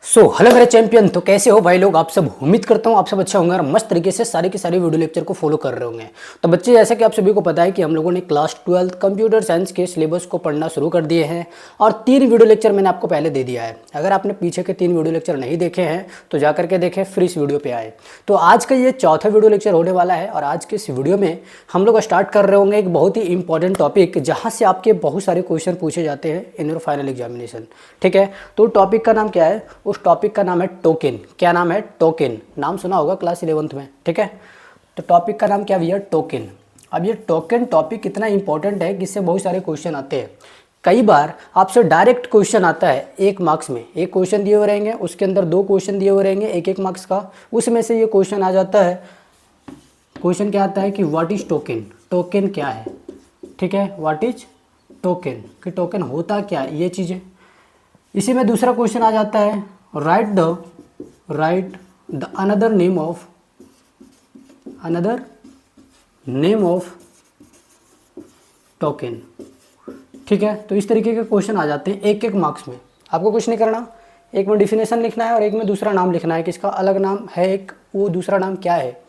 Hello मेरे champion, तो कैसे हो भाई लोग। आप सब उम्मीद करता हूँ आप सब अच्छा होंगे और मस्त तरीके से सारे के सारे वीडियो लेक्चर को फॉलो कर रहे होंगे। तो बच्चे, जैसा कि आप सभी को पता है कि हम लोगों ने क्लास 12 कंप्यूटर साइंस के सिलेबस को पढ़ना शुरू कर दिए हैं और 3 वीडियो लेक्चर मैंने आपको पहले दे दिया है। अगर आपने पीछे के 3 वीडियो लेक्चर नहीं देखे हैं तो जा करके देखें, फिर इस वीडियो पर आए। तो आज का ये चौथा वीडियो लेक्चर होने वाला है और आज के इस वीडियो में हम लोग स्टार्ट कर रहे होंगे एक बहुत ही इंपॉर्टेंट टॉपिक, जहाँ से आपके बहुत सारे क्वेश्चन पूछे जाते हैं इन योर फाइनल एग्जामिनेशन। ठीक है, तो टॉपिक का नाम क्या है? उस टॉपिक का नाम है टोकन। क्या नाम है? टोकन। नाम सुना होगा क्लास 11th में। ठीक है, तो टॉपिक का नाम क्या भैया? टोकन। अब ये टोकन टॉपिक कितना इंपॉर्टेंट है कि इससे बहुत सारे क्वेश्चन आते हैं। कई बार आपसे डायरेक्ट क्वेश्चन आता है 1 मार्क्स में। एक क्वेश्चन दिए हुए रहेंगे, उसके अंदर 2 क्वेश्चन दिए हुए रहेंगे 1-1 मार्क्स का। उसमें से ये क्वेश्चन आ जाता है। क्वेश्चन क्या आता है कि व्हाट इज टोकन? टोकन क्या है? ठीक है, व्हाट इज टोकन, कि टोकन होता क्या है, ये चीज़ें। इसी में दूसरा क्वेश्चन आ जाता है right the another name of token. ठीक है, तो इस तरीके के क्वेश्चन आ जाते हैं 1-1 मार्क्स में। आपको कुछ नहीं करना, एक में डिफिनेशन लिखना है और एक में दूसरा नाम लिखना है कि इसका अलग नाम है एक, वो दूसरा नाम क्या है।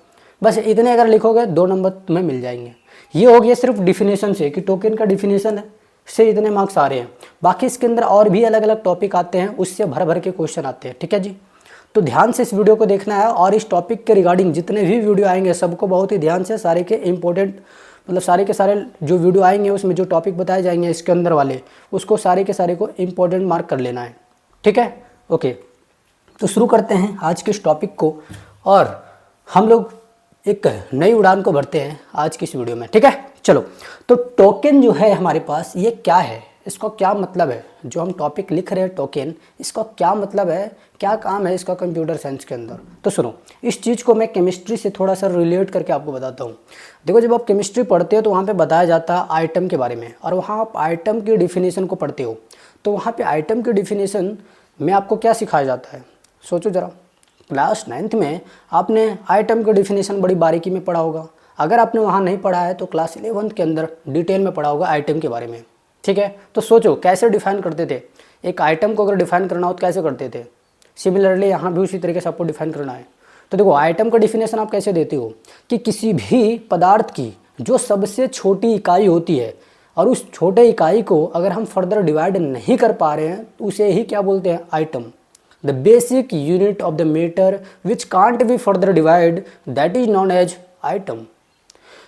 बस इतने अगर लिखोगे 2 नंबर तुम्हें मिल जाएंगे। ये हो गया सिर्फ डिफिनेशन से कि टोकन का डिफिनेशन है से इतने मार्क्स आ रहे हैं। बाकी इसके अंदर और भी अलग अलग टॉपिक आते हैं, उससे भर भर के क्वेश्चन आते हैं। ठीक है जी, तो ध्यान से इस वीडियो को देखना है और इस टॉपिक के रिगार्डिंग जितने भी वीडियो आएंगे सबको बहुत ही ध्यान से, सारे के इंपॉर्टेंट मतलब सारे के सारे जो वीडियो आएंगे उसमें जो टॉपिक बताए जाएंगे इसके अंदर वाले, उसको सारे के सारे को इंपॉर्टेंट मार्क कर लेना है। ठीक है, ओके। तो शुरू करते हैं आज के इस टॉपिक को और हम लोग एक नई उड़ान को भरते हैं आज की इस वीडियो में। ठीक है, चलो। तो टोकन जो है हमारे पास, ये क्या है, इसका क्या मतलब है? जो हम टॉपिक लिख रहे हैं टोकन, इसका क्या मतलब है, क्या काम है इसका कंप्यूटर साइंस के अंदर? तो सुनो, इस चीज़ को मैं केमिस्ट्री से थोड़ा सा रिलेट करके आपको बताता हूँ। देखो, जब आप केमिस्ट्री पढ़ते हो तो वहाँ पे बताया जाता है आइटम के बारे में, और वहाँ आप आइटम की डिफिनीसन को पढ़ते हो। तो वहाँ पे आइटम की डिफिनीसन में आपको क्या सिखाया जाता है? सोचो ज़रा। क्लास 9th में आपने आइटम की डिफिनीसन बड़ी बारीकी में पढ़ा होगा। अगर आपने वहाँ नहीं पढ़ा है तो क्लास 11th के अंदर डिटेल में पढ़ा होगा आइटम के बारे में। ठीक है, तो सोचो कैसे डिफाइन करते थे एक आइटम को। अगर डिफाइन करना हो तो कैसे करते थे? सिमिलरली यहाँ भी उसी तरीके से आपको डिफाइन करना है। तो देखो, आइटम का डिफिनेशन आप कैसे देते हो कि किसी भी पदार्थ की जो सबसे छोटी इकाई होती है और उस छोटे इकाई को अगर हम फर्दर डिवाइड नहीं कर पा रहे हैं तो उसे ही क्या बोलते हैं? Atom. The basic unit of the matter which can't be further divide, that is known as atom.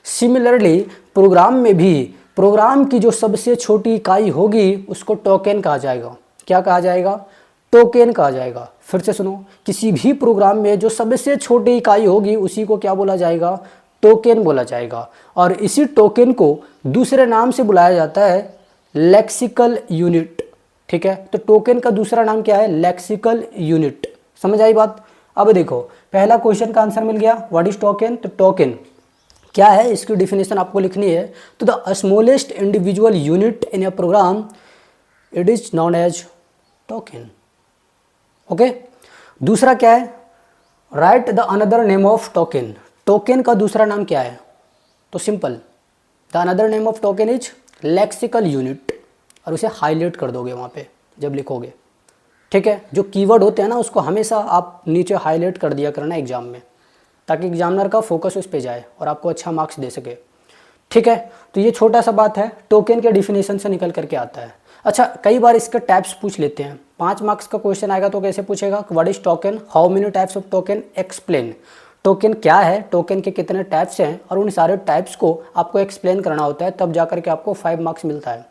Similarly program में भी प्रोग्राम की जो सबसे छोटी इकाई होगी उसको टोकन कहा जाएगा। क्या कहा जाएगा? टोकन कहा जाएगा। फिर से सुनो, किसी भी प्रोग्राम में जो सबसे छोटी इकाई होगी उसी को क्या बोला जाएगा? टोकन बोला जाएगा। और इसी टोकन को दूसरे नाम से बुलाया जाता है लेक्सिकल यूनिट। ठीक है, तो टोकन का दूसरा नाम क्या है? Lexical unit. समझ आई बात? अब देखो, पहला क्वेश्चन का आंसर मिल गया, व्हाट इज टोकन। तो टोकन क्या है, इसकी डिफिनेशन आपको लिखनी है। तो the smallest individual unit in a program, it is known as token. Okay, दूसरा क्या है? Right the another name of token. Token का दूसरा नाम क्या है? तो simple, the another name of token is lexical unit, और उसे हाईलाइट कर दोगे वहाँ पे जब लिखोगे। ठीक है, जो कीवर्ड होते हैं ना उसको हमेशा आप नीचे हाईलाइट कर दिया करना एग्जाम में, ताकि एग्जामिनर का फोकस उस पे जाए और आपको अच्छा मार्क्स दे सके। ठीक है, तो ये छोटा सा बात है, टोकन के डिफिनेशन से निकल करके आता है। अच्छा, कई बार इसके टाइप्स पूछ लेते हैं। 5 मार्क्स का क्वेश्चन आएगा तो कैसे पूछेगा? What is token, how many types of token, explain. Token क्या है, टोकन के कितने टाइप्स हैं, और उन सारे टाइप्स को आपको एक्सप्लेन करना होता है, तब जाकर के आपको 5 मार्क्स मिलता है।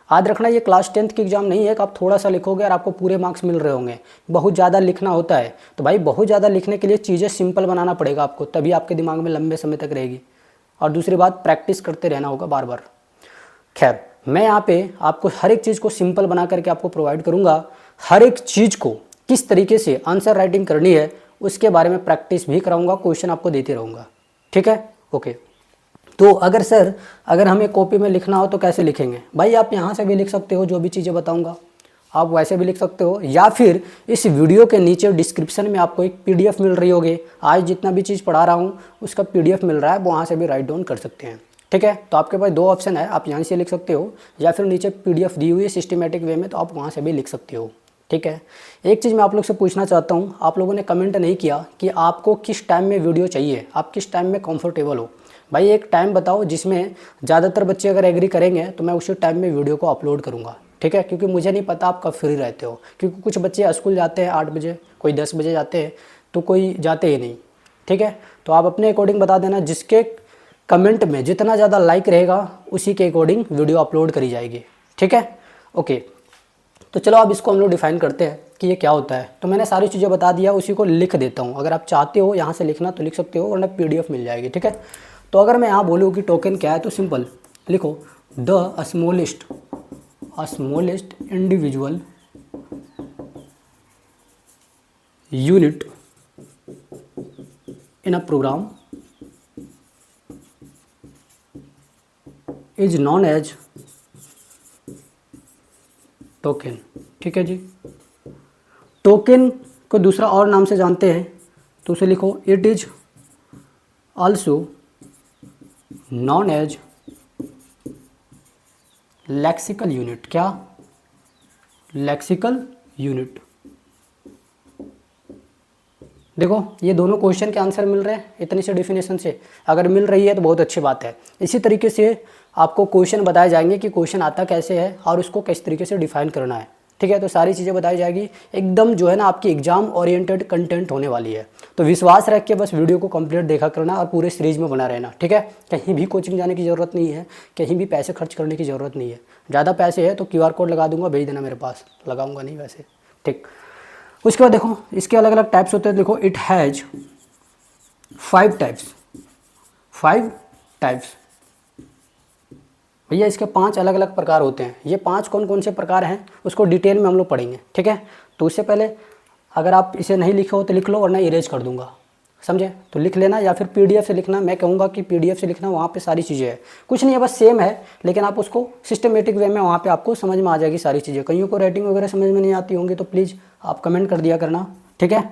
याद रखना, ये क्लास 10th की एग्जाम नहीं है कि आप थोड़ा सा लिखोगे और आपको पूरे मार्क्स मिल रहे होंगे। बहुत ज़्यादा लिखना होता है। तो भाई, बहुत ज़्यादा लिखने के लिए चीज़ें सिंपल बनाना पड़ेगा आपको, तभी आपके दिमाग में लंबे समय तक रहेगी। और दूसरी बात, प्रैक्टिस करते रहना होगा बार बार। खैर, मैं यहाँ पे आपको हर एक चीज़ को सिंपल बना करके आपको प्रोवाइड करूँगा। हर एक चीज़ को किस तरीके से आंसर राइटिंग करनी है उसके बारे में प्रैक्टिस भी कराऊँगा, क्वेश्चन आपको देते रहूँगा। ठीक है, ओके। तो अगर हमें कॉपी में लिखना हो तो कैसे लिखेंगे? भाई, आप यहाँ से भी लिख सकते हो, जो भी चीज़ें बताऊँगा आप वैसे भी लिख सकते हो, या फिर इस वीडियो के नीचे डिस्क्रिप्शन में आपको एक PDF मिल रही होगी। आज जितना भी चीज़ पढ़ा रहा हूँ उसका PDF मिल रहा है, वहाँ से भी राइट डाउन कर सकते हैं। ठीक है, तो आपके पास 2 ऑप्शन है, आप यहाँ से लिख सकते हो या फिर नीचे PDF दी हुई है सिस्टमेटिक वे में, तो आप वहाँ से भी लिख सकते हो। ठीक है। एक चीज़ मैं आप लोग से पूछना चाहता हूँ, आप लोगों ने कमेंट नहीं किया कि आपको किस टाइम में वीडियो चाहिए, आप किस टाइम में कंफर्टेबल हो। भाई एक टाइम बताओ जिसमें ज़्यादातर बच्चे अगर एग्री करेंगे तो मैं उसी टाइम में वीडियो को अपलोड करूँगा, ठीक है। क्योंकि मुझे नहीं पता आप कब फ्री रहते हो, क्योंकि कुछ बच्चे स्कूल जाते हैं 8 बजे, कोई 10 बजे जाते हैं, तो कोई जाते ही नहीं, ठीक है। तो आप अपने अकॉर्डिंग बता देना, जिसके कमेंट में जितना ज़्यादा लाइक रहेगा उसी के अकॉर्डिंग वीडियो अपलोड करी जाएगी, ठीक है। ओके, तो चलो अब इसको हम लोग डिफाइन करते हैं कि ये क्या होता है। तो मैंने सारी चीज़ें बता दिया, उसी को लिख देता हूँ। अगर आप चाहते हो यहाँ से लिखना तो लिख सकते हो, वरना PDF मिल जाएगी, ठीक है। तो अगर मैं यहाँ बोलूँ कि टोकन क्या है तो सिंपल लिखो, the smallest individual unit in a program is known as token, ठीक है जी। टोकन को दूसरा और नाम से जानते हैं तो उसे लिखो, it is also known as lexical unit. क्या? Lexical unit. देखो ये दोनों क्वेश्चन के आंसर मिल रहे हैं इतनी से डिफिनेशन से, अगर मिल रही है तो बहुत अच्छी बात है। इसी तरीके से आपको क्वेश्चन बताए जाएंगे कि क्वेश्चन आता कैसे है और उसको किस तरीके से डिफाइन करना है, ठीक है। तो सारी चीज़ें बताई जाएगी, एकदम जो है ना आपकी एग्जाम ओरिएंटेड कंटेंट होने वाली है। तो विश्वास रख के बस वीडियो को कंप्लीट देखा करना और पूरे सीरीज में बना रहना, ठीक है। कहीं भी कोचिंग जाने की ज़रूरत नहीं है, कहीं भी पैसे खर्च करने की ज़रूरत नहीं है। ज़्यादा पैसे है तो QR कोड लगा दूंगा, भेज देना मेरे पास, लगाऊंगा नहीं वैसे, ठीक। उसके बाद देखो इसके अलग अलग टाइप्स होते हैं। देखो इट हैज़ 5 टाइप्स। भैया इसके 5 अलग अलग प्रकार होते हैं। ये 5 कौन कौन से प्रकार हैं उसको डिटेल में हम लोग पढ़ेंगे, ठीक है। तो उससे पहले अगर आप इसे नहीं लिखे हो तो लिख लो, वरना इरेज कर दूंगा, समझे। तो लिख लेना या फिर PDF से लिखना, मैं कहूँगा कि PDF से लिखना, वहाँ पे सारी चीज़ें हैं। कुछ नहीं है, बस सेम है, लेकिन आप उसको सिस्टमेटिक वे में वहाँ पे आपको समझ में आ जाएगी सारी चीज़ें। कईयों को राइटिंग वगैरह समझ में नहीं आती होंगी तो प्लीज़ आप कमेंट कर दिया करना, ठीक है।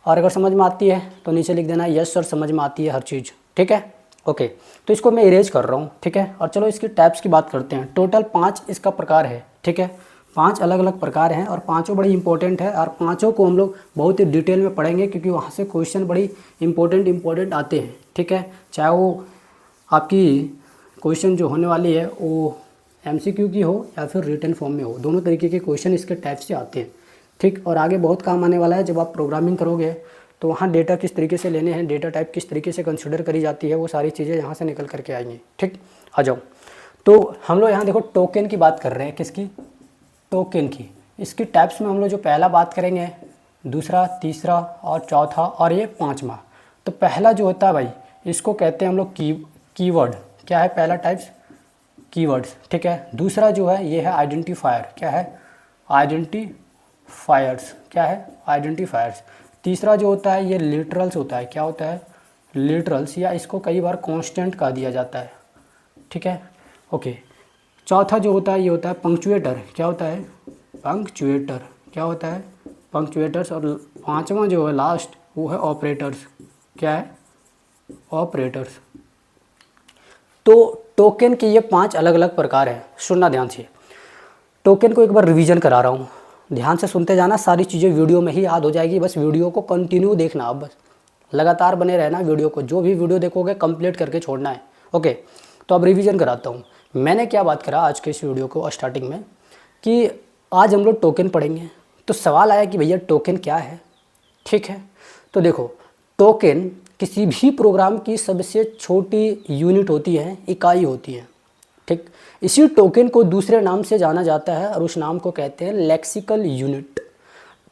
और अगर समझ में आती है तो नीचे लिख देना, यस सर समझ में आती है हर चीज़, ठीक है। ओके, तो इसको मैं इरेज कर रहा हूँ, ठीक है। और चलो इसकी टाइप्स की बात करते हैं। टोटल 5 इसका प्रकार है, ठीक है। 5 अलग अलग प्रकार हैं और पाँचों बड़ी इंपॉर्टेंट है, और पाँचों को हम लोग बहुत ही डिटेल में पढ़ेंगे क्योंकि वहाँ से क्वेश्चन बड़ी इंपॉर्टेंट आते हैं, ठीक है। चाहे वो आपकी क्वेश्चन जो होने वाली है वो MCQ की हो या फिर रिटन फॉर्म में हो, दोनों तरीके के क्वेश्चन इसके टाइप से आते हैं, ठीक। और आगे बहुत काम आने वाला है, जब आप प्रोग्रामिंग करोगे तो वहाँ डेटा किस तरीके से लेने हैं, डेटा टाइप किस तरीके से कंसिडर करी जाती है, वो सारी चीज़ें यहाँ से निकल करके आएंगी, ठीक। आ जाओ, तो हम लोग यहाँ देखो टोकन की बात कर रहे हैं, किसकी? टोकन की। इसकी टाइप्स में हम लोग जो पहला बात करेंगे, दूसरा, तीसरा और चौथा और ये 5वां। तो पहला जो होता है भाई, इसको कहते हैं हम लोग कीवर्ड। क्या है पहला टाइप्स? कीवर्ड्स, ठीक है। दूसरा जो है ये है आइडेंटिफायर। क्या है? आइडेंटिफायर्स। क्या है? आइडेंटिफायर्स। तीसरा जो होता है ये लिटरल्स होता है। क्या होता है? लिटरल्स, या इसको कई बार कांस्टेंट कहा दिया जाता है, ठीक है। ओके, चौथा जो होता है ये होता है पंक्चुएटर। क्या होता है? पंक्चुएटर। क्या होता है? पंक्चुएटर्स। और 5वां जो है लास्ट वो है ऑपरेटर्स। क्या है? ऑपरेटर्स। तो टोकन के ये 5 अलग अलग प्रकार हैं, सुनना ध्यान से। टोकन को एक बार रिवीजन करा रहा हूँ, ध्यान से सुनते जाना, सारी चीज़ें वीडियो में ही याद हो जाएगी। बस वीडियो को कंटिन्यू देखना, अब बस लगातार बने रहना वीडियो को, जो भी वीडियो देखोगे कंप्लीट करके छोड़ना है, ओके। तो अब रिवीजन कराता हूँ। मैंने क्या बात करा आज के इस वीडियो को स्टार्टिंग में कि आज हम लोग टोकन पढ़ेंगे। तो सवाल आया कि भैया टोकन क्या है, ठीक है। तो देखो टोकन किसी भी प्रोग्राम की सबसे छोटी यूनिट होती है, इकाई होती है, ठीक। इसी टोकन को दूसरे नाम से जाना जाता है और उस नाम को कहते हैं लेक्सिकल यूनिट।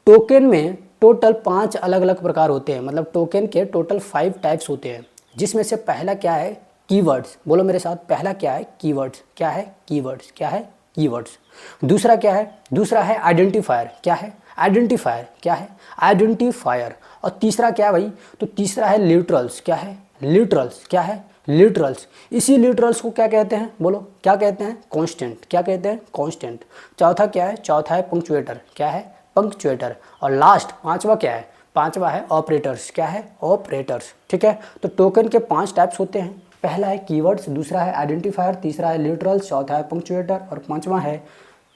टोकन में टोटल 5 अलग अलग प्रकार होते हैं, मतलब टोकन के टोटल 5 टाइप्स होते हैं, जिसमें से पहला क्या है? कीवर्ड्स। बोलो मेरे साथ, पहला क्या है? कीवर्ड्स। क्या है? कीवर्ड्स। क्या है? कीवर्ड्स। दूसरा क्या है? दूसरा है आइडेंटिफायर। क्या है? आइडेंटिफायर। क्या है? आइडेंटिफायर। और तीसरा क्या है भाई? तो तीसरा है लिटरल्स। क्या है? लिटरल्स। क्या है? लिटरल्स। इसी लिटरल्स को क्या कहते हैं? बोलो क्या कहते हैं? कांस्टेंट। क्या कहते हैं? कांस्टेंट। चौथा क्या है? चौथा है पंक्चुएटर। क्या है? पंक्चुएटर। और लास्ट 5वां क्या है? 5वां है ऑपरेटर्स। क्या है? ऑपरेटर्स, ठीक है। तो टोकन के 5 टाइप्स होते हैं। पहला है कीवर्ड्स, दूसरा है आइडेंटिफायर, तीसरा है लिटरल्स, चौथा है पंक्चुएटर और 5वां है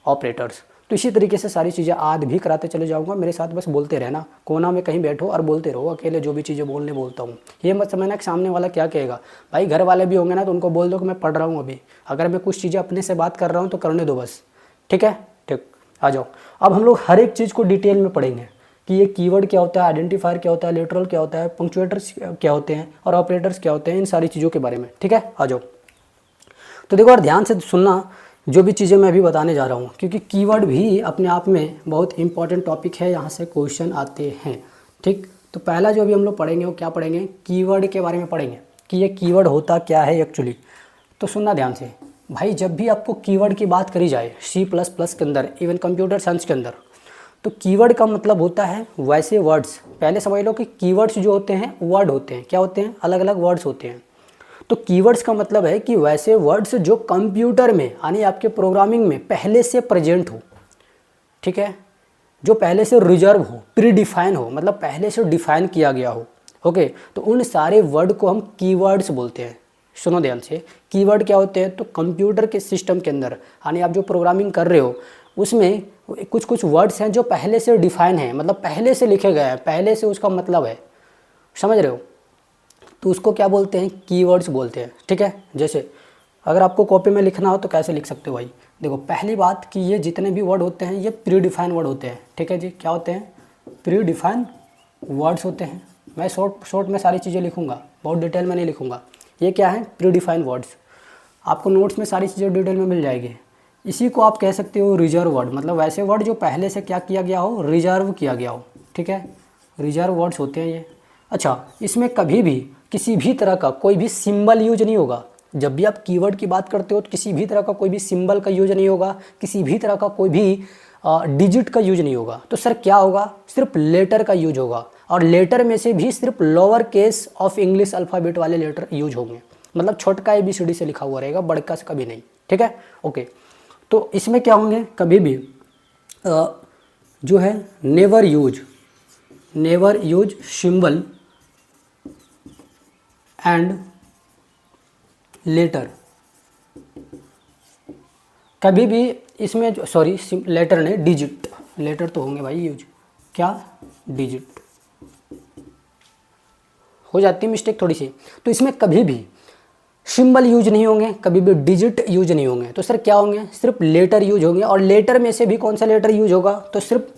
ऑपरेटर्स। तो तो इसी तरीके से सारी चीज़ें आज भी कराते चले जाऊँगा, मेरे साथ बस बोलते रहना, कोना में कहीं बैठो और बोलते रहो, अकेले जो भी चीज़ें बोलता हूँ। ये मत समझना कि सामने वाला क्या कहेगा, भाई घर वाले भी होंगे ना तो उनको बोल दो कि मैं पढ़ रहा हूँ अभी, अगर मैं कुछ चीज़ें अपने से बात कर रहा हूँ तो करने दो बस, ठीक है। ठीक, आ जाओ। अब हम लोग हर एक चीज़ को डिटेल में पढ़ेंगे कि ये कीवर्ड क्या होता है, आइडेंटिफायर क्या होता है, लिटरल क्या होता है, पंक्चुएटर्स क्या होते हैं और ऑपरेटर्स क्या होते हैं, इन सारी चीज़ों के बारे में, ठीक है। आ जाओ। तो देखो और ध्यान से सुनना जो भी चीज़ें मैं अभी बताने जा रहा हूँ, क्योंकि कीवर्ड भी अपने आप में बहुत इंपॉर्टेंट टॉपिक है, यहाँ से क्वेश्चन आते हैं, ठीक। तो पहला जो अभी हम लोग पढ़ेंगे वो क्या पढ़ेंगे, कीवर्ड के बारे में पढ़ेंगे कि ये कीवर्ड होता क्या है एक्चुअली। तो सुनना ध्यान से भाई, जब भी आपको कीवर्ड की बात करी जाए C++ के अंदर, इवन कंप्यूटर साइंस के अंदर, तो कीवर्ड का मतलब होता है वैसे वर्ड्स। पहले समझ लो कि कीवर्ड्स जो होते हैं वर्ड होते हैं, क्या होते हैं, अलग अलग वर्ड्स होते हैं। तो कीवर्ड्स का मतलब है कि वैसे वर्ड्स जो कंप्यूटर में यानी आपके प्रोग्रामिंग में पहले से प्रेजेंट हो, ठीक है, जो पहले से रिजर्व हो, प्री डिफाइन हो, मतलब पहले से डिफाइन किया गया हो, ओके। तो उन सारे वर्ड को हम कीवर्ड्स बोलते हैं। सुनो ध्यान से, कीवर्ड क्या होते हैं, तो कंप्यूटर के सिस्टम के अंदर यानी आप जो प्रोग्रामिंग कर रहे हो उसमें कुछ कुछ वर्ड्स हैं जो पहले से डिफाइन हैं, मतलब पहले से लिखे गए हैं, पहले से उसका मतलब है, समझ रहे हो, तो उसको क्या बोलते हैं, कीवर्ड्स बोलते हैं, ठीक है। जैसे अगर आपको कॉपी में लिखना हो तो कैसे लिख सकते हो भाई, देखो पहली बात कि ये जितने भी वर्ड होते हैं ये प्री डिफाइन वर्ड होते हैं, ठीक है जी, क्या होते हैं, प्री डिफाइन वर्ड्स होते हैं। मैं शॉर्ट में सारी चीज़ें लिखूंगा, बहुत डिटेल में नहीं लिखूंगा। ये क्या है, प्री डिफाइन वर्ड्स, आपको नोट्स में सारी चीज़ें डिटेल में मिल जाएगी। इसी को आप कह सकते हो रिजर्व वर्ड, मतलब वैसे वर्ड जो पहले से क्या किया गया हो, रिजर्व किया गया हो, ठीक है, रिजर्व वर्ड्स होते हैं ये। अच्छा, इसमें कभी भी किसी भी तरह का कोई भी सिंबल यूज नहीं होगा। जब भी आप कीवर्ड की बात करते हो तो किसी भी तरह का कोई भी सिंबल का यूज नहीं होगा, किसी भी तरह का कोई भी डिजिट का यूज नहीं होगा। तो सर क्या होगा, सिर्फ लेटर का यूज होगा, और लेटर में से भी सिर्फ lower case of English alphabet वाले लेटर यूज होंगे, मतलब छोटका ABCD से लिखा हुआ रहेगा, बड़का से कभी नहीं, ठीक है, ओके। तो इसमें क्या होंगे, कभी भी जो है never use symbol and later, कभी भी इसमें सॉरी लेटर नहीं, डिजिट, लेटर तो होंगे भाई यूज, क्या, डिजिट हो जाती है मिस्टेक थोड़ी सी। तो इसमें कभी भी सिंबल यूज नहीं होंगे, कभी भी डिजिट यूज नहीं होंगे। तो सर क्या होंगे, सिर्फ लेटर यूज होंगे, और लेटर में से भी कौन सा लेटर यूज होगा, तो सिर्फ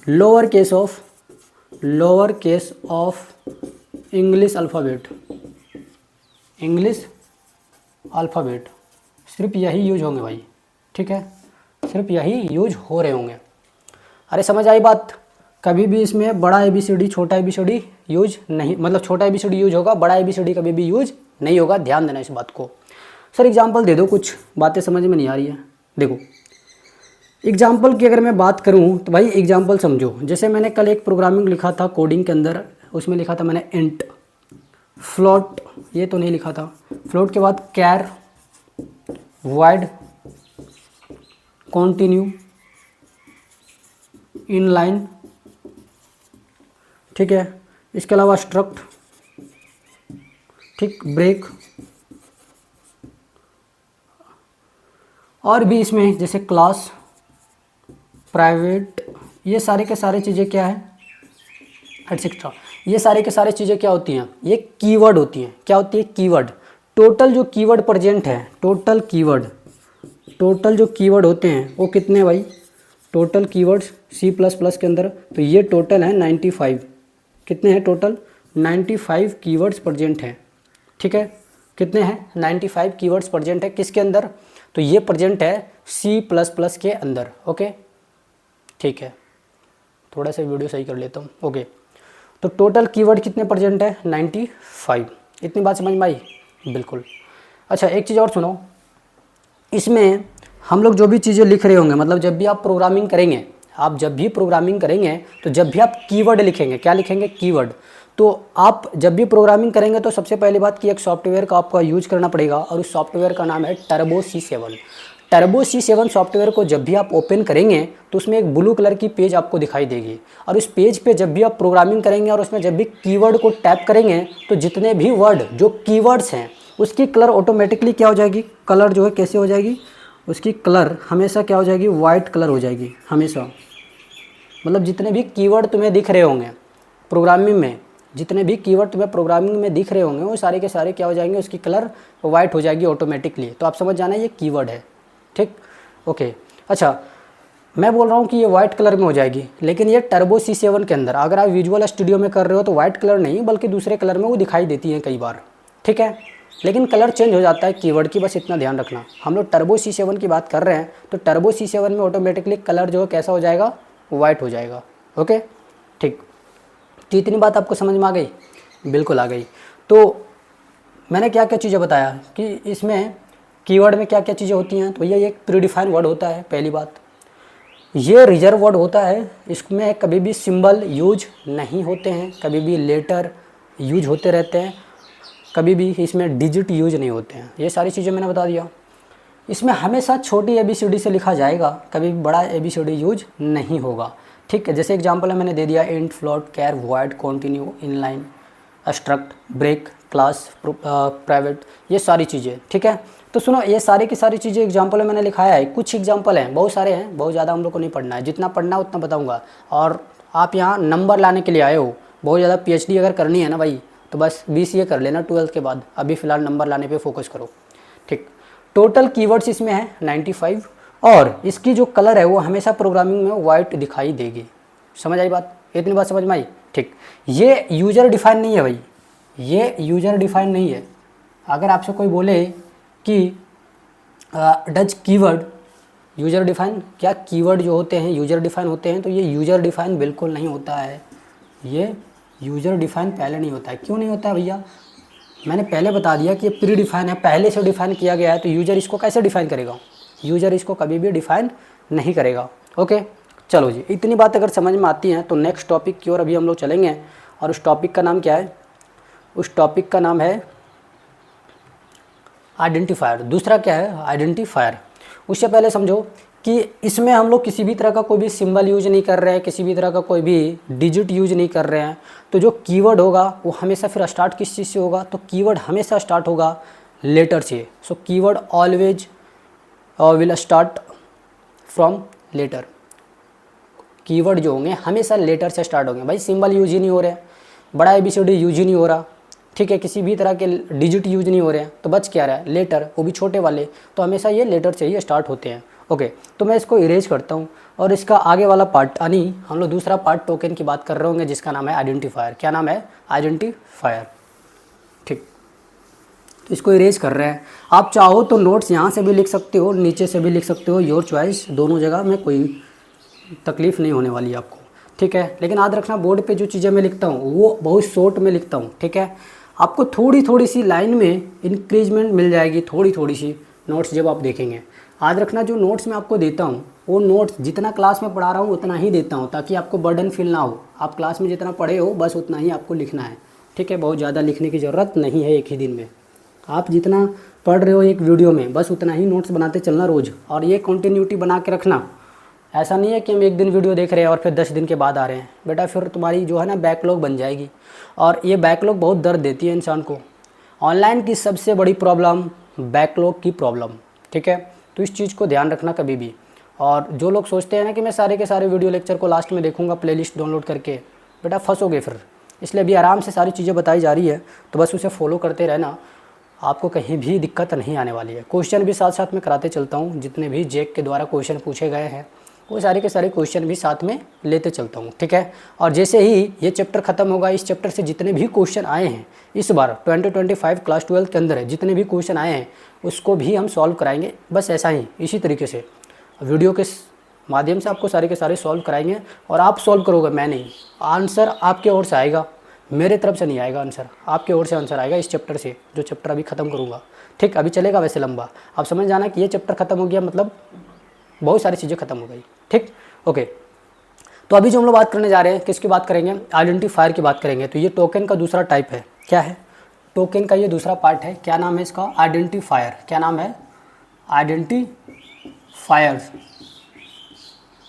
lower case of English alphabet, सिर्फ यही यूज होंगे भाई, ठीक है, सिर्फ यही यूज हो रहे होंगे। अरे समझ आई बात, कभी भी इसमें बड़ा ABCD छोटा ABCD यूज नहीं, मतलब छोटा ABCD यूज होगा, बड़ा ABCD कभी भी यूज नहीं होगा, ध्यान देना इस बात को। सर एग्जांपल दे दो, कुछ बातें समझ में नहीं आ रही है। देखो एग्जांपल की अगर मैं बात करूं तो भाई एग्जांपल समझो, जैसे मैंने कल एक प्रोग्रामिंग लिखा था कोडिंग के अंदर, उसमें लिखा था मैंने इंट, फ्लोट, ये तो नहीं लिखा था, फ्लोट के बाद कैर, वाइड, कॉन्टिन्यू, इनलाइन, ठीक है, इसके अलावा स्ट्रक्ट, ठीक, ब्रेक, और भी इसमें जैसे क्लास, प्राइवेट, ये सारे के सारे चीज़ें क्या है, एटसेट्रा, ये सारे के सारे चीज़ें क्या होती हैं, ये कीवर्ड होती हैं। क्या होती है, कीवर्ड। टोटल जो कीवर्ड प्रेजेंट है, टोटल जो कीवर्ड होते हैं वो कितने भाई, टोटल कीवर्ड्स C++ के अंदर, तो ये टोटल है 95। कितने हैं टोटल, 95 कीवर्ड्स प्रेजेंट हैं, ठीक है, कितने हैं, 95 कीवर्ड्स प्रेजेंट है, किसके अंदर, तो ये प्रेजेंट है C++ के अंदर, ओके, ठीक है, थोड़ा सा वीडियो सही कर लेता हूँ, ओके। तो टोटल कीवर्ड कितने प्रेजेंट है, 95। इतनी बात समझ में आई, बिल्कुल। अच्छा एक चीज़ और सुनो, इसमें हम लोग जो भी चीज़ें लिख रहे होंगे, मतलब जब भी आप प्रोग्रामिंग करेंगे, तो जब भी आप कीवर्ड लिखेंगे, क्या लिखेंगे, कीवर्ड, तो आप जब भी प्रोग्रामिंग करेंगे तो सबसे पहली बात कि एक सॉफ्टवेयर का आपको यूज करना पड़ेगा, और उस सॉफ्टवेयर का नाम है turbo C7। Turbo C7 software को जब भी आप ओपन करेंगे तो उसमें एक ब्लू कलर की पेज आपको दिखाई देगी, और उस पेज पे जब भी आप प्रोग्रामिंग करेंगे और उसमें जब भी कीवर्ड को टैप करेंगे तो जितने भी वर्ड जो कीवर्ड्स हैं उसकी कलर ऑटोमेटिकली क्या हो जाएगी, कलर जो है कैसे हो जाएगी, उसकी कलर हमेशा क्या हो जाएगी, वाइट कलर हो जाएगी हमेशा। मतलब जितने भी कीवर्ड तुम्हें दिख रहे होंगे प्रोग्रामिंग में, जितने भी कीवर्ड तुम्हें प्रोग्रामिंग में दिख रहे होंगे वो सारे के सारे क्या हो जाएंगे, उसकी कलर वाइट हो जाएगी ऑटोमेटिकली। तो आप समझ जाना ये कीवर्ड है, ठीक, ओके। अच्छा, मैं बोल रहा हूँ कि ये वाइट कलर में हो जाएगी, लेकिन ये टर्बो C7 के अंदर अगर आप विजुअल स्टूडियो में कर रहे हो तो वाइट कलर नहीं बल्कि दूसरे कलर में वो दिखाई देती है कई बार, ठीक है। लेकिन कलर चेंज हो जाता है कीवर्ड की, बस इतना ध्यान रखना। हम लोग टर्बो C7 की बात कर रहे हैं तो टर्बो C7 में ऑटोमेटिकली कलर जो है कैसा हो जाएगा, वाइट हो जाएगा, ओके, ठीक। तो इतनी बात आपको समझ में आ गई, बिल्कुल आ गई। तो मैंने क्या क्या चीज़ें बताया कि इसमें कीवर्ड में क्या क्या चीज़ें होती हैं। तो भैया ये एक प्रीडिफाइंड वर्ड होता है, पहली बात। ये रिजर्व वर्ड होता है, इसमें कभी भी सिंबल यूज नहीं होते हैं, कभी भी लेटर यूज होते रहते हैं, कभी भी इसमें डिजिट यूज नहीं होते हैं। ये सारी चीज़ें मैंने बता दिया। इसमें हमेशा छोटी ABCD से लिखा जाएगा, कभी भी बड़ा ABCD यूज नहीं होगा, ठीक है। जैसे एग्जांपल है मैंने दे दिया, int, float, char, void, continue, inline, struct, break, class, private, ये सारी चीज़ें, ठीक है। तो सुनो, ये सारी की सारी चीज़ें एग्जांपल में मैंने लिखाया है, कुछ एग्जांपल हैं, बहुत सारे हैं, बहुत ज़्यादा हम लोग को नहीं पढ़ना है, जितना पढ़ना है उतना बताऊँगा। और आप यहाँ नंबर लाने के लिए आए हो, बहुत ज़्यादा PhD अगर करनी है ना भाई तो बस BCA कर लेना 12th के बाद, अभी फ़िलहाल नंबर लाने पे फोकस करो, ठीक। टोटल कीवर्ड्स इसमें है 95 और इसकी जो कलर है वो हमेशा प्रोग्रामिंग में वाइट दिखाई देगी। समझ आई बात, इतनी बात समझ में आई, ठीक। ये यूज़र डिफाइन नहीं है भाई, ये यूज़र डिफाइन नहीं है। अगर आपसे कोई बोले कि डज कीवर्ड यूज़र डिफाइन, क्या कीवर्ड जो होते हैं यूज़र डिफाइन होते हैं, तो ये यूज़र डिफाइन बिल्कुल नहीं होता है। ये यूज़र डिफाइन पहले नहीं होता है। क्यों नहीं होता है भैया, मैंने पहले बता दिया कि ये प्री डिफाइन है, पहले से डिफाइन किया गया है, तो यूज़र इसको कैसे डिफाइन करेगा, यूज़र इसको कभी भी डिफाइन नहीं करेगा, ओके। चलो जी, इतनी बात अगर समझ में आती है तो नेक्स्ट टॉपिक की ओर अभी हम लोग चलेंगे। और उस टॉपिक का नाम क्या है, उस टॉपिक का नाम है आइडेंटिफायर। दूसरा क्या है, आइडेंटिफायर। उससे पहले समझो कि इसमें हम लोग किसी भी तरह का कोई भी सिंबल यूज नहीं कर रहे हैं, किसी भी तरह का कोई भी डिजिट यूज नहीं कर रहे हैं। तो जो कीवर्ड होगा वो हमेशा फिर स्टार्ट किस चीज़ से होगा, तो कीवर्ड हमेशा स्टार्ट होगा लेटर से। So keyword always will start from letter. Keyword जो होंगे हमेशा लेटर से स्टार्ट होंगे भाई, सिंबल यूज ही नहीं हो रहे हैं, बड़ा ABCD यूज ही नहीं हो रहा, ठीक है, किसी भी तरह के डिजिट यूज नहीं हो रहे हैं, तो बच क्या रहा है, लेटर, वो भी छोटे वाले। तो हमेशा ये लेटर से ही स्टार्ट होते हैं, ओके। तो मैं इसको इरेज करता हूँ और इसका आगे वाला पार्ट यानी हम लोग दूसरा पार्ट टोकन की बात कर रहे होंगे जिसका नाम है आइडेंटिफायर। क्या नाम है, आइडेंटिफायर, ठीक। तो इसको इरेज कर रहे हैं। आप चाहो तो नोट्स यहाँ से भी लिख सकते हो, नीचे से भी लिख सकते हो, योर चॉइस, दोनों जगह में कोई तकलीफ़ नहीं होने वाली आपको, ठीक है। लेकिन याद रखना बोर्ड पे जो चीज़ें मैं लिखता हूँ वो बहुत शॉर्ट में लिखता हूँ, ठीक है। आपको थोड़ी थोड़ी सी लाइन में इंक्रीजमेंट मिल जाएगी, थोड़ी थोड़ी सी नोट्स जब आप देखेंगे। याद रखना जो नोट्स मैं आपको देता हूँ वो नोट्स जितना क्लास में पढ़ा रहा हूँ उतना ही देता हूँ, ताकि आपको बर्डन फील ना हो। आप क्लास में जितना पढ़े हो बस उतना ही आपको लिखना है, ठीक है। बहुत ज़्यादा लिखने की ज़रूरत नहीं है एक ही दिन में। आप जितना पढ़ रहे हो एक वीडियो में बस उतना ही नोट्स बनाते चलना रोज़, और ये कंटिन्यूटी बना के रखना। ऐसा नहीं है कि हम एक दिन वीडियो देख रहे हैं और फिर 10 दिन के बाद आ रहे हैं, बेटा फिर तुम्हारी जो है ना बैकलॉग बन जाएगी, और ये बैकलॉग बहुत दर्द देती है इंसान को। ऑनलाइन की सबसे बड़ी प्रॉब्लम बैकलॉग की प्रॉब्लम, ठीक है। तो इस चीज़ को ध्यान रखना कभी भी। और जो लोग सोचते हैं ना कि मैं सारे के सारे वीडियो लेक्चर को लास्ट में देखूंगा प्लेलिस्ट डाउनलोड करके, बेटा फंसोगे फिर। इसलिए अभी आराम से सारी चीज़ें बताई जा रही है, तो बस उसे फॉलो करते रहना, आपको कहीं भी दिक्कत नहीं आने वाली है। क्वेश्चन भी साथ साथ में कराते चलता हूँ, जितने भी जेक के द्वारा क्वेश्चन पूछे गए हैं वो सारे के सारे क्वेश्चन भी साथ में लेते चलता हूँ, ठीक है। और जैसे ही ये चैप्टर ख़त्म होगा, इस चैप्टर से जितने भी क्वेश्चन आए हैं इस बार 2025 क्लास 12 के अंदर है, जितने भी क्वेश्चन आए हैं उसको भी हम सॉल्व कराएंगे। बस ऐसा ही, इसी तरीके से वीडियो के माध्यम से आपको सारे के सारे सॉल्व कराएंगे, और आप सॉल्व करोगे, मैं नहीं। आंसर आपके ओर से आएगा, मेरे तरफ से नहीं आएगा आंसर, आपके ओर से आंसर आएगा इस चैप्टर से, जो चैप्टर अभी ख़त्म करूँगा, ठीक। अभी चलेगा वैसे लंबा, आप समझ जाना कि ये चैप्टर ख़त्म हो गया मतलब बहुत सारी चीज़ें ख़त्म हो गई, ठीक, ओके। तो अभी जो हम लोग बात करने जा रहे हैं किसकी बात करेंगे, आइडेंटिफायर की बात करेंगे। तो ये टोकन का दूसरा टाइप है, क्या है, टोकन का ये दूसरा पार्ट है। क्या नाम है इसका, आइडेंटिफायर। क्या नाम है, आइडेंटिफायर।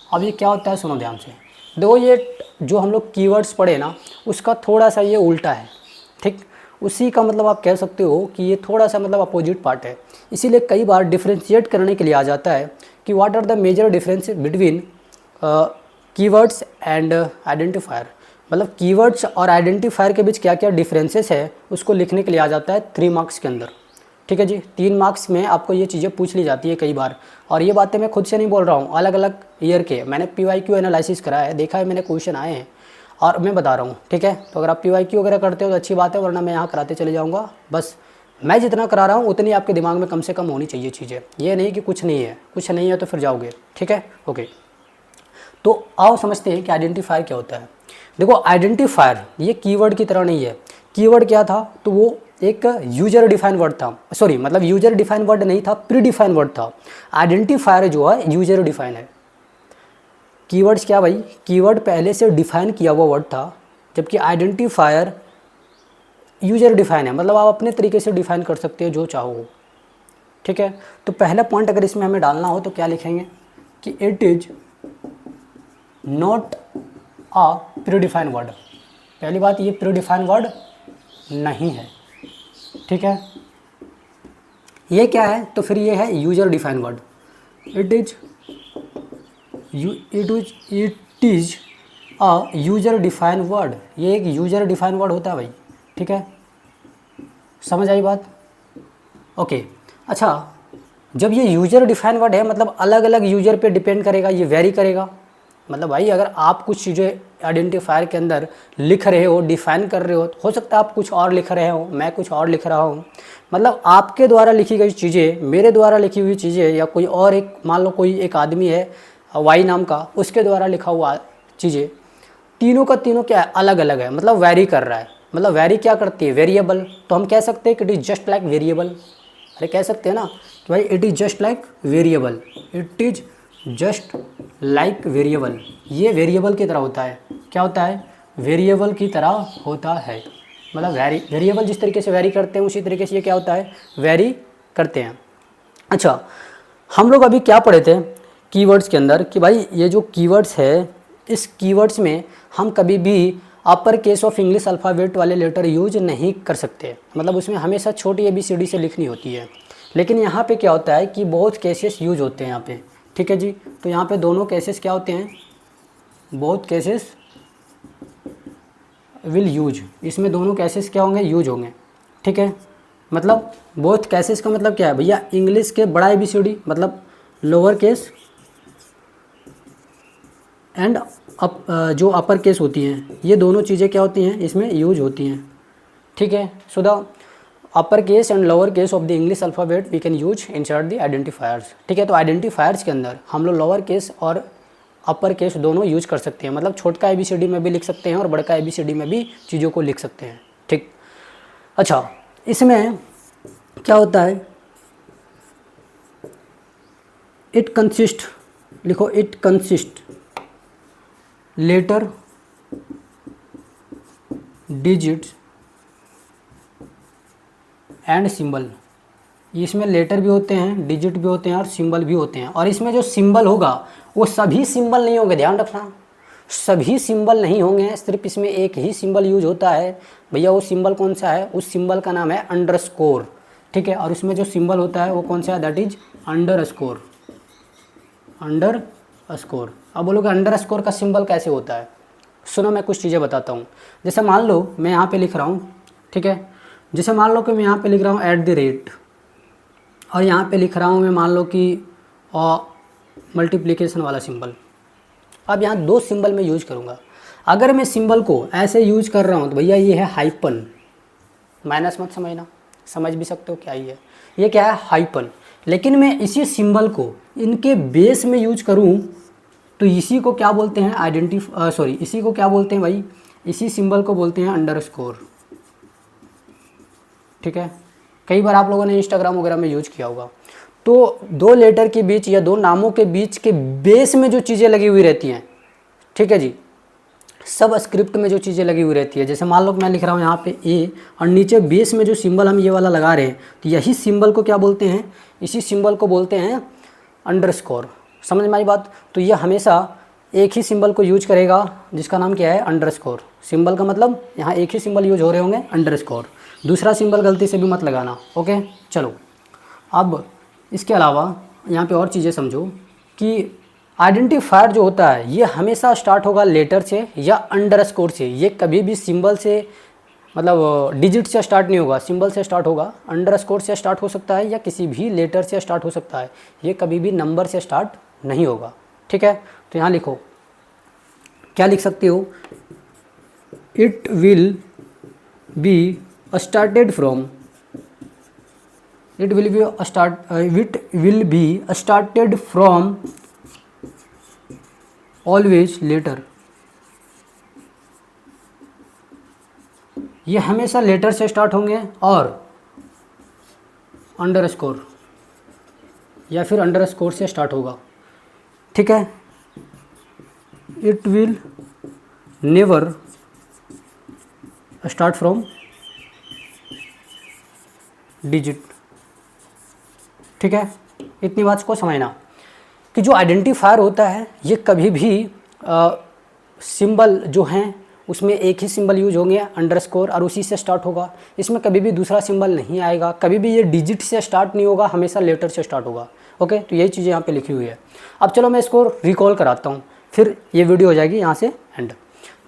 अब ये क्या होता है सुनो ध्यान से, देखो ये जो हम लोग कीवर्ड्स पढ़े ना उसका थोड़ा सा ये उल्टा है, ठीक। उसी का मतलब आप कह सकते हो कि ये थोड़ा सा मतलब अपोजिट पार्ट है। इसीलिए कई बार डिफ्रेंशिएट करने के लिए आ जाता है कि what are the major difference between keywords and identifier, मतलब कीवर्ड्स और आइडेंटिफायर के बीच क्या क्या डिफरेंसेस है उसको लिखने के लिए आ जाता है 3 मार्क्स के अंदर। ठीक है जी, 3 मार्क्स में आपको ये चीज़ें पूछ ली जाती है कई बार। और ये बातें मैं खुद से नहीं बोल रहा हूँ, अलग अलग ईयर के मैंने PYQ एनालिसिस करा है, देखा है मैंने, क्वेश्चन आए हैं और मैं बता रहा हूँ। ठीक है, तो अगर आप PYQ वगैरह करते हो तो अच्छी बात है, वरना मैं यहाँ कराते चले जाऊँगा। बस मैं जितना करा रहा हूँ उतनी आपके दिमाग में कम से कम होनी चाहिए चीज़ें, ये नहीं कि कुछ नहीं है, कुछ नहीं है तो फिर जाओगे। ठीक है, ओके। तो आओ समझते हैं कि आइडेंटिफायर क्या होता है। देखो आइडेंटिफायर ये कीवर्ड की तरह नहीं है। कीवर्ड क्या था, तो वो एक यूजर डिफाइन वर्ड था, सॉरी मतलब यूजर डिफाइन वर्ड नहीं था, प्री डिफाइन वर्ड था। आइडेंटिफायर जो है यूजर डिफाइन है। कीवर्ड्स क्या भाई, कीवर्ड पहले से डिफाइन किया हुआ वर्ड था, जबकि आइडेंटिफायर यूजर डिफाइन है, मतलब आप अपने तरीके से डिफाइन कर सकते हो जो चाहो। ठीक है, तो पहला पॉइंट अगर इसमें हमें डालना हो तो क्या लिखेंगे कि it is not a predefined word. पहली बात, ये प्रीडिफाइंड वर्ड नहीं है। ठीक है, ये क्या है, तो फिर ये है user defined word. It is a user defined word, ये एक यूजर डिफाइंड वर्ड होता है भाई। ठीक है, समझ आई बात? ओके। अच्छा, जब ये यूजर डिफाइंड वर्ड है मतलब अलग अलग यूजर पे डिपेंड करेगा, ये वेरी करेगा। मतलब भाई अगर आप कुछ चीज़ें आइडेंटिफायर के अंदर लिख रहे हो, डिफाइन कर रहे हो सकता है आप कुछ और लिख रहे हो, मैं कुछ और लिख रहा हूँ, मतलब आपके द्वारा लिखी गई चीज़ें, मेरे द्वारा लिखी हुई चीज़ें, या कोई और एक मान लो कोई एक आदमी है वाई नाम का, उसके द्वारा लिखा हुआ चीज़ें, तीनों का तीनों क्या है, अलग अलग है, मतलब वैरी कर रहा है। मतलब वैरी क्या करती है, वेरिएबल। तो हम कह सकते हैं कि it is just like variable. अरे कह सकते हैं ना कि भाई it is just like variable, it is just like variable. ये वेरिएबल की तरह होता है। क्या होता है, वेरिएबल की तरह होता है। मतलब वेरिएबल जिस तरीके से वेरी करते हैं उसी तरीके से ये क्या होता है, वेरी करते हैं। अच्छा, हम लोग अभी क्या पढ़े थे कीवर्ड्स के अंदर कि भाई ये जो कीवर्ड्स है, इस कीवर्ड्स में हम कभी भी upper case of English alphabet वाले लेटर यूज नहीं कर सकते। मतलब उसमें हमेशा छोटी ABCD से लिखनी होती है। लेकिन यहाँ पे क्या होता है कि बहुत केसेस यूज होते हैं यहाँ पे। ठीक है जी, तो यहाँ पे दोनों केसेस क्या होते हैं, बहुत केसेस विल यूज, इसमें दोनों केसेस क्या होंगे, यूज होंगे। ठीक है, मतलब बोथ केसेस का मतलब क्या है भैया, इंग्लिश के बड़ा ABCD मतलब लोअर केस एंड जो अपर केस होती हैं, ये दोनों चीज़ें क्या होती हैं, इसमें यूज होती हैं। ठीक है, so the upper case and lower case of the English alphabet we can use insert the identifiers. ठीक है, तो आइडेंटिफायर्स के अंदर हम लोग लोअर केस और अपर केस दोनों यूज कर सकते हैं। मतलब छोटका ABCD में भी लिख सकते हैं और बड़का ABCD में भी चीज़ों को लिख सकते हैं। ठीक, अच्छा इसमें क्या होता है, इट कंसिस्ट, लिखो it consist letter, digits and symbol. इसमें लेटर भी होते हैं, डिजिट भी होते हैं और सिंबल भी होते हैं। और इसमें जो सिंबल होगा वो सभी सिंबल नहीं होंगे, ध्यान रखना, सभी सिंबल नहीं होंगे, सिर्फ इसमें एक ही सिंबल यूज होता है। भैया वो सिंबल कौन सा है, उस सिंबल का नाम है अंडरस्कोर। ठीक है, और इसमें जो सिंबल होता है वो कौन सा है, दैट इज अंडरस्कोर, अंडरस्कोर। अब बोलोगे अंडरस्कोर का सिंबल कैसे होता है, सुनो मैं कुछ चीज़ें बताता हूँ। जैसे मान लो मैं यहाँ पे लिख रहा हूँ, ठीक है, जैसे मान लो कि मैं यहाँ पे लिख रहा हूँ @ और यहाँ पे लिख रहा हूँ मैं मान लो कि मल्टीप्लिकेशन वाला सिंबल। अब यहाँ 2 सिंबल मैं यूज करूँगा। अगर मैं सिंबल को ऐसे यूज कर रहा हूँ तो भैया ये है हाइपन, माइनस मत समझना, समझ भी सकते हो क्या ये क्या है, हाइपन। लेकिन मैं इसी सिंबल को इनके बेस में यूज करूँ तो इसी को क्या बोलते हैं, इसी को क्या बोलते हैं भाई, इसी सिंबल को बोलते हैं अंडरस्कोर। ठीक है, कई बार आप लोगों ने इंस्टाग्राम वगैरह में यूज किया होगा। तो 2 लेटर के बीच या 2 नामों के बीच के बेस में जो चीज़ें लगी हुई रहती हैं, ठीक है जी, सब स्क्रिप्ट में जो चीज़ें लगी हुई रहती है, जैसे मान लो मैं लिख रहा हूँ यहाँ पे ए और नीचे बेस में जो सिंबल हम ये वाला लगा रहे हैं, तो यही सिंबल को क्या बोलते हैं, इसी सिंबल को बोलते हैं अंडरस्कोर। समझ में आई बात? तो ये हमेशा एक ही सिंबल को यूज करेगा जिसका नाम क्या है अंडरस्कोर। सिंबल का मतलब यहाँ एक ही सिंबल यूज हो रहे होंगे अंडरस्कोर, दूसरा सिंबल गलती से भी मत लगाना। ओके चलो, अब इसके अलावा यहाँ पे और चीज़ें समझो कि आइडेंटिफायर जो होता है ये हमेशा स्टार्ट होगा लेटर से या अंडरस्कोर से। ये कभी भी सिंबल से मतलब डिजिट से स्टार्ट नहीं होगा, सिंबल से स्टार्ट होगा, अंडरस्कोर से स्टार्ट हो सकता है या किसी भी लेटर से स्टार्ट हो सकता है। ये कभी भी नंबर से स्टार्ट नहीं होगा। ठीक है, तो यहाँ लिखो, क्या लिख सकते हो, it will be started from, it will be started from always letter. ये हमेशा लेटर से स्टार्ट होंगे और अंडरस्कोर या फिर अंडरस्कोर से स्टार्ट होगा। ठीक है, it will never start from digit. ठीक है, इतनी बात को समझना कि जो आइडेंटिफायर होता है ये कभी भी सिंबल जो हैं उसमें एक ही सिंबल यूज होंगे अंडरस्कोर और उसी से स्टार्ट होगा। इसमें कभी भी दूसरा सिंबल नहीं आएगा, कभी भी ये डिजिट से स्टार्ट नहीं होगा, हमेशा लेटर से स्टार्ट होगा। ओके, तो यही चीज़ें यहाँ पे लिखी हुई है। अब चलो मैं इसको रिकॉल कराता हूँ, फिर ये वीडियो हो जाएगी यहाँ से एंड।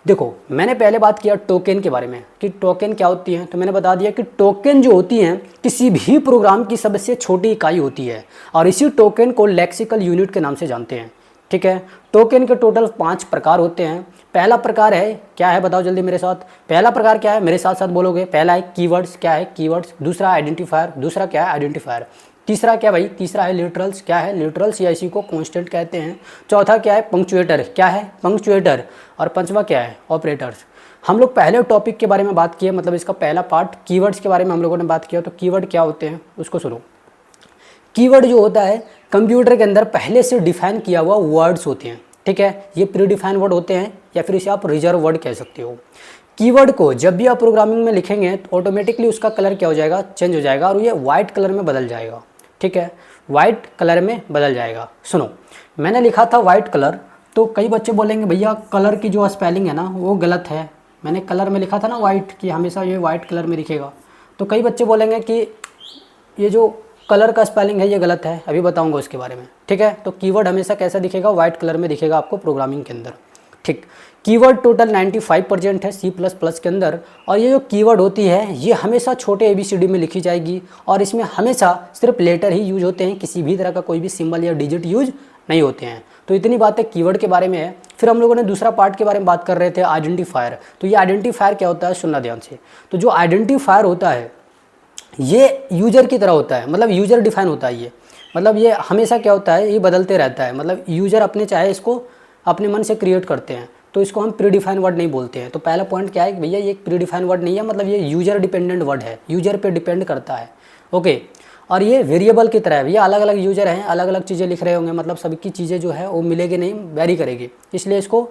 देखो, मैंने पहले बात किया टोकन के बारे में कि टोकन क्या होती है, तो मैंने बता दिया कि टोकन जो होती हैं किसी भी प्रोग्राम की सबसे छोटी इकाई होती है और इसी टोकन को लेक्सिकल यूनिट के नाम से जानते हैं। ठीक है, टोकन के टोटल 5 प्रकार होते हैं। पहला प्रकार है, क्या है बताओ जल्दी मेरे साथ, पहला प्रकार क्या है, मेरे साथ साथ बोलोगे। पहला है कीवर्ड्स, क्या है कीवर्ड्स। दूसरा आइडेंटिफायर, दूसरा क्या है आइडेंटिफायर। तीसरा क्या भाई, तीसरा है लिटरल्स, क्या है लिटरल्स या इसी को कांस्टेंट कहते हैं। चौथा क्या है पंक्चुएटर, क्या है पंक्चुएटर। और पांचवा क्या है ऑपरेटर्स। हम लोग पहले टॉपिक के बारे में बात किए, मतलब इसका पहला पार्ट कीवर्ड्स के बारे में हम लोगों ने बात किया। तो कीवर्ड क्या होते हैं उसको सुनो। कीवर्ड जो होता है कंप्यूटर के अंदर पहले से डिफाइन किया हुआ वर्ड्स होते हैं। ठीक है, ये प्री डिफाइन वर्ड होते हैं या फिर इसे आप रिजर्व वर्ड कह सकते हो। कीवर्ड को जब भी आप प्रोग्रामिंग में लिखेंगे तो ऑटोमेटिकली उसका कलर क्या हो जाएगा, चेंज हो जाएगा और ये वाइट कलर में बदल जाएगा। ठीक है, वाइट कलर में बदल जाएगा। सुनो, मैंने लिखा था वाइट कलर, तो कई बच्चे बोलेंगे भैया कलर की जो स्पेलिंग है ना वो गलत है। मैंने कलर में लिखा था ना वाइट, कि हमेशा ये वाइट कलर में लिखेगा। तो कई बच्चे बोलेंगे कि ये जो कलर का स्पेलिंग है ये गलत है, अभी बताऊंगा उसके बारे में। ठीक है, तो कीवर्ड हमेशा कैसा दिखेगा, वाइट कलर में दिखेगा आपको प्रोग्रामिंग के अंदर। ठीक, कीवर्ड टोटल 95% है C++ के अंदर। और ये जो कीवर्ड होती है ये हमेशा छोटे ABCD में लिखी जाएगी और इसमें हमेशा सिर्फ लेटर ही यूज होते हैं, किसी भी तरह का कोई भी सिंबल या डिजिट यूज नहीं होते हैं। तो इतनी बातें कीवर्ड के बारे में है। फिर हम लोगों ने दूसरा पार्ट के बारे में बात कर रहे थे, आइडेंटिफायर। तो ये आइडेंटिफायर क्या होता है, सुनना ध्यान से। तो जो आइडेंटिफायर होता है ये यूजर की तरह होता है, मतलब यूजर डिफाइन होता है ये। मतलब ये हमेशा क्या होता है, ये बदलते रहता है। मतलब यूजर अपने चाहे इसको अपने मन से क्रिएट करते हैं, तो इसको हम प्री डिफाइन वर्ड नहीं बोलते हैं। तो पहला पॉइंट क्या है कि भैया ये एक प्री डिफाइन वर्ड नहीं है, मतलब ये यूजर डिपेंडेंट वर्ड है, यूजर पे डिपेंड करता है। ओके, और ये वेरिएबल की तरह है, भैया अलग अलग यूजर हैं, अलग अलग चीज़ें लिख रहे होंगे, मतलब सबकी चीज़ें जो है वो मिलेगी नहीं, वेरी करेगी, इसलिए इसको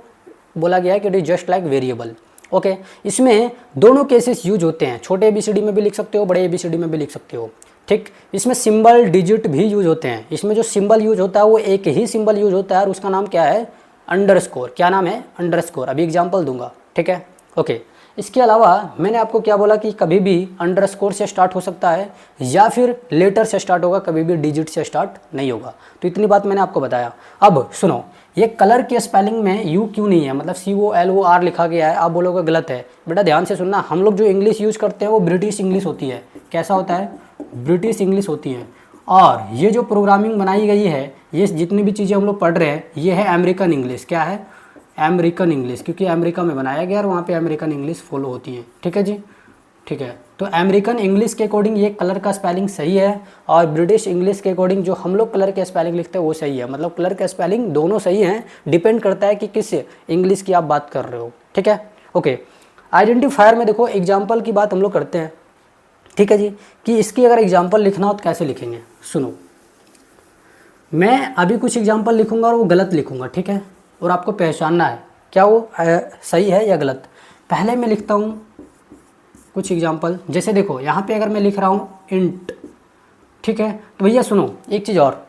बोला गया है कि it is just like variable. Okay, इसमें दोनों केसेस यूज होते हैं, छोटे ABCD में भी लिख सकते हो, बड़े ABCD में भी लिख सकते हो। ठीक, इसमें सिंबल डिजिट भी यूज होते हैं। इसमें जो सिंबल यूज होता है वो एक ही सिंबल यूज होता है और उसका नाम क्या है, अंडरस्कोर। क्या नाम है, अंडरस्कोर। अभी एग्जांपल दूंगा। ठीक है, ओके। इसके अलावा मैंने आपको क्या बोला कि कभी भी अंडरस्कोर से स्टार्ट हो सकता है या फिर लेटर से स्टार्ट होगा, कभी भी डिजिट से स्टार्ट नहीं होगा। तो इतनी बात मैंने आपको बताया। अब सुनो, ये कलर के स्पेलिंग में यू क्यों नहीं है, मतलब COLOR लिखा गया है। आप बोलोगे गलत है, बेटा ध्यान से सुनना। हम लोग जो इंग्लिश यूज़ करते हैं वो ब्रिटिश इंग्लिश होती है। कैसा होता है, ब्रिटिश इंग्लिश होती है। और ये जो प्रोग्रामिंग बनाई गई है, ये जितनी भी चीज़ें हम लोग पढ़ रहे हैं, ये है अमेरिकन इंग्लिश। क्या है, अमेरिकन इंग्लिश, क्योंकि अमेरिका में बनाया गया और वहाँ पे अमेरिकन इंग्लिश फॉलो होती है। ठीक है जी, ठीक है। तो अमेरिकन इंग्लिश के अकॉर्डिंग ये कलर का स्पेलिंग सही है और ब्रिटिश इंग्लिश के अकॉर्डिंग जो हम लोग कलर के स्पेलिंग लिखते हैं वो सही है। मतलब कलर का स्पेलिंग दोनों सही हैं, डिपेंड करता है कि किस इंग्लिश की आप बात कर रहे हो। ठीक है, ओके। आइडेंटिफायर में देखो एग्जाम्पल की बात हम लोग करते हैं। ठीक है जी, कि इसकी अगर एग्जाम्पल लिखना हो तो कैसे लिखेंगे, सुनो। मैं अभी कुछ एग्जाम्पल लिखूंगा और वो गलत लिखूंगा, ठीक है, और आपको पहचानना है क्या वो सही है या गलत। पहले मैं लिखता हूँ कुछ एग्जाम्पल, जैसे देखो यहाँ पे अगर मैं लिख रहा हूँ इंट, ठीक है, तो भैया सुनो एक चीज़ और,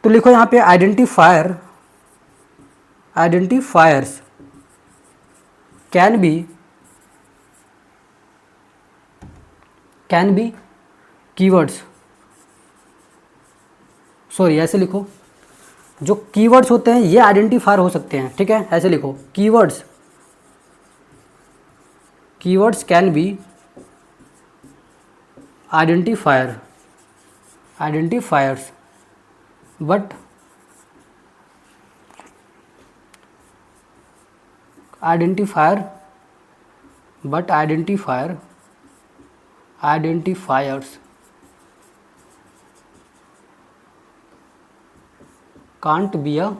तो लिखो यहाँ पे identifier identifiers can be keywords, sorry ऐसे लिखो, जो कीवर्ड्स होते हैं ये आइडेंटिफायर हो सकते हैं, ठीक है, ऐसे लिखो, keywords can be identifiers but identifiers can't be a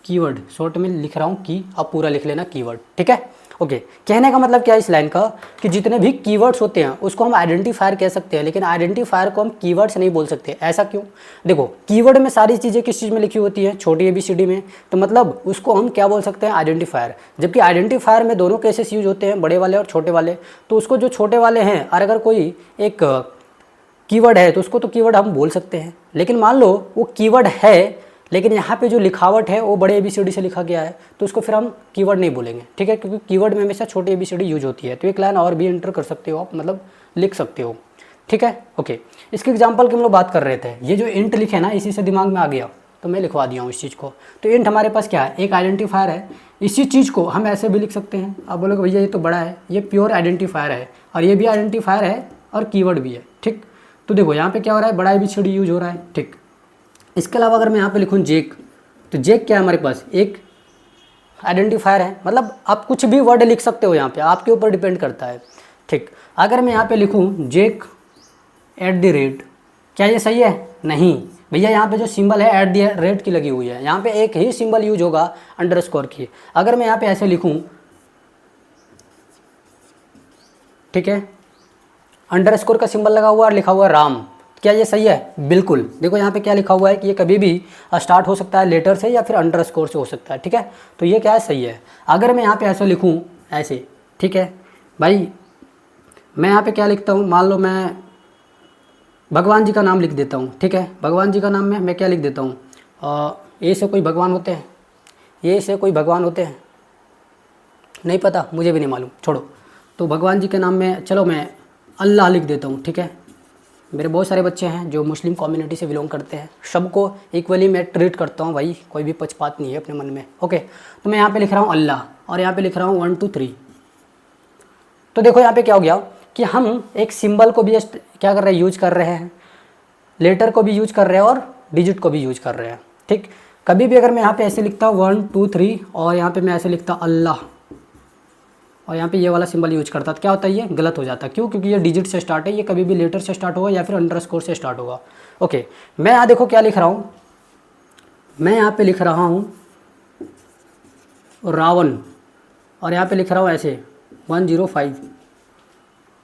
keyword. Short में लिख रहा हूँ की, अब पूरा लिख लेना कीवर्ड, ठीक है। ओके, कहने का मतलब क्या है इस लाइन का, कि जितने भी कीवर्ड्स होते हैं उसको हम आइडेंटिफायर कह सकते हैं, लेकिन आइडेंटिफायर को हम कीवर्ड्स नहीं बोल सकते। ऐसा क्यों? देखो, कीवर्ड में सारी चीज़ें किस चीज़ में लिखी होती है, छोटी ABCD में, तो मतलब उसको हम क्या बोल सकते हैं, आइडेंटिफायर। जबकि आइडेंटिफायर में दोनों केसेस यूज होते हैं, बड़े वाले और छोटे वाले। तो उसको जो छोटे वाले हैं, और अगर कोई एक कीवर्ड है तो उसको तो कीवर्ड हम बोल सकते हैं, लेकिन मान लो वो कीवर्ड है लेकिन यहाँ पे जो लिखावट है वो बड़े ABCD से लिखा गया है, तो उसको फिर हम कीवर्ड नहीं बोलेंगे, ठीक है, क्योंकि कीवर्ड में हमेशा छोटी ABCD यूज होती है। तो एक लाइन और भी एंटर कर सकते हो आप, मतलब लिख सकते हो, ठीक है। ओके, इसके एग्जाम्पल की हम लोग बात कर रहे थे, ये जो इंट लिखे ना, इसी से दिमाग में आ गया तो मैं लिखवा दिया हूँ इस चीज़ को। तो इंट हमारे पास क्या है, एक आइडेंटिफायर है। इसी चीज़ को हम ऐसे भी लिख सकते हैं, आप बोलोगे भैया ये तो बड़ा है, ये प्योर आइडेंटिफायर है, और ये भी आइडेंटिफायर है और कीवर्ड भी है, ठीक। तो देखो यहाँ पे क्या हो रहा है, बड़ा ABCD यूज हो रहा है, ठीक। इसके अलावा अगर मैं यहाँ पे लिखूँ जेक, तो जेक क्या है हमारे पास, एक आइडेंटिफायर है, मतलब आप कुछ भी वर्ड लिख सकते हो, यहाँ पे आपके ऊपर डिपेंड करता है, ठीक। अगर मैं यहाँ पे लिखूँ जेक @ क्या ये सही है? नहीं भैया, यहाँ पे जो सिंबल है @ की लगी हुई है, यहाँ पे एक ही सिंबल यूज होगा, अंडरस्कोर की। अगर मैं यहाँ पे ऐसे लिखूँ, ठीक है, अंडरस्कोर का सिंबल लगा हुआ और लिखा हुआ राम, क्या ये सही है? बिल्कुल। देखो यहाँ पे क्या लिखा हुआ है कि ये कभी भी स्टार्ट हो सकता है लेटर से या फिर अंडरस्कोर से हो सकता है, ठीक है। तो ये क्या है, सही है। अगर मैं यहाँ पे ऐसे लिखूँ, ऐसे, ठीक है भाई, मैं यहाँ पे क्या लिखता हूँ, मान लो मैं भगवान जी का नाम लिख देता हूँ, ठीक है। भगवान जी का नाम में मैं क्या लिख देता हूँ, ए से कोई भगवान होते हैं, ये से कोई भगवान होते हैं, नहीं पता, मुझे भी नहीं मालूम, छोड़ो। तो भगवान जी के नाम में चलो मैं अल्लाह लिख देता हूँ, ठीक है। मेरे बहुत सारे बच्चे हैं जो मुस्लिम कम्युनिटी से बिलोंग करते हैं, सबको इक्वली मैं ट्रीट करता हूँ भाई, कोई भी पक्षपात नहीं है अपने मन में, ओके। तो मैं यहाँ पे लिख रहा हूँ अल्लाह, और यहाँ पे लिख रहा हूँ 1 2 3। तो देखो यहाँ पे क्या हो गया कि हम एक सिंबल को भी क्या कर रहे हैं, यूज कर रहे हैं, लेटर को भी यूज कर रहे हैं और डिजिट को भी यूज कर रहे हैं, ठीक। कभी भी अगर मैं यहाँ पे ऐसे लिखता हूँ 1 2 3 और यहाँ पे मैं ऐसे लिखता अल्लाह और यहाँ पे ये वाला सिंबल यूज करता, तो क्या होता है, ये गलत हो जाता है। क्यों? क्योंकि ये डिजिट से स्टार्ट है, ये कभी भी लेटर से स्टार्ट होगा या फिर अंडरस्कोर से स्टार्ट होगा, ओके। मैं यहाँ देखो क्या लिख रहा हूँ, मैं यहाँ पे लिख रहा हूँ रावण, और यहाँ पे लिख रहा हूँ ऐसे 105।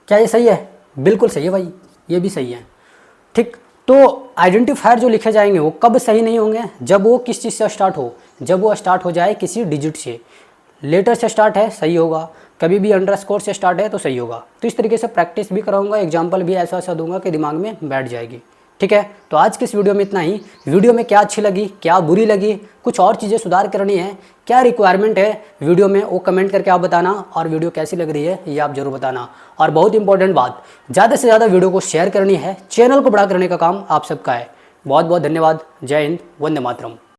क्या ये सही है? बिल्कुल सही है भाई, ये भी सही है, ठीक। तो आइडेंटिफायर जो लिखे जाएंगे वो कब सही नहीं होंगे, जब वो किस चीज़ से स्टार्ट हो, जब वो स्टार्ट हो जाए किसी डिजिट से। लेटर से स्टार्ट है सही होगा, कभी भी अंडरस्कोर से स्टार्ट है तो सही होगा। तो इस तरीके से प्रैक्टिस भी कराऊंगा, एग्जाम्पल भी ऐसा ऐसा दूंगा कि दिमाग में बैठ जाएगी, ठीक है। तो आज की इस वीडियो में इतना ही। वीडियो में क्या अच्छी लगी, क्या बुरी लगी, कुछ और चीज़ें सुधार करनी है, क्या रिक्वायरमेंट है वीडियो में, वो कमेंट करके आप बताना, और वीडियो कैसी लग रही है ये आप जरूर बताना। और बहुत इंपॉर्टेंट बात, ज़्यादा से ज़्यादा वीडियो को शेयर करनी है, चैनल को बड़ा करने का काम आप सबका है। बहुत बहुत धन्यवाद। जय हिंद, वंदे मातरम।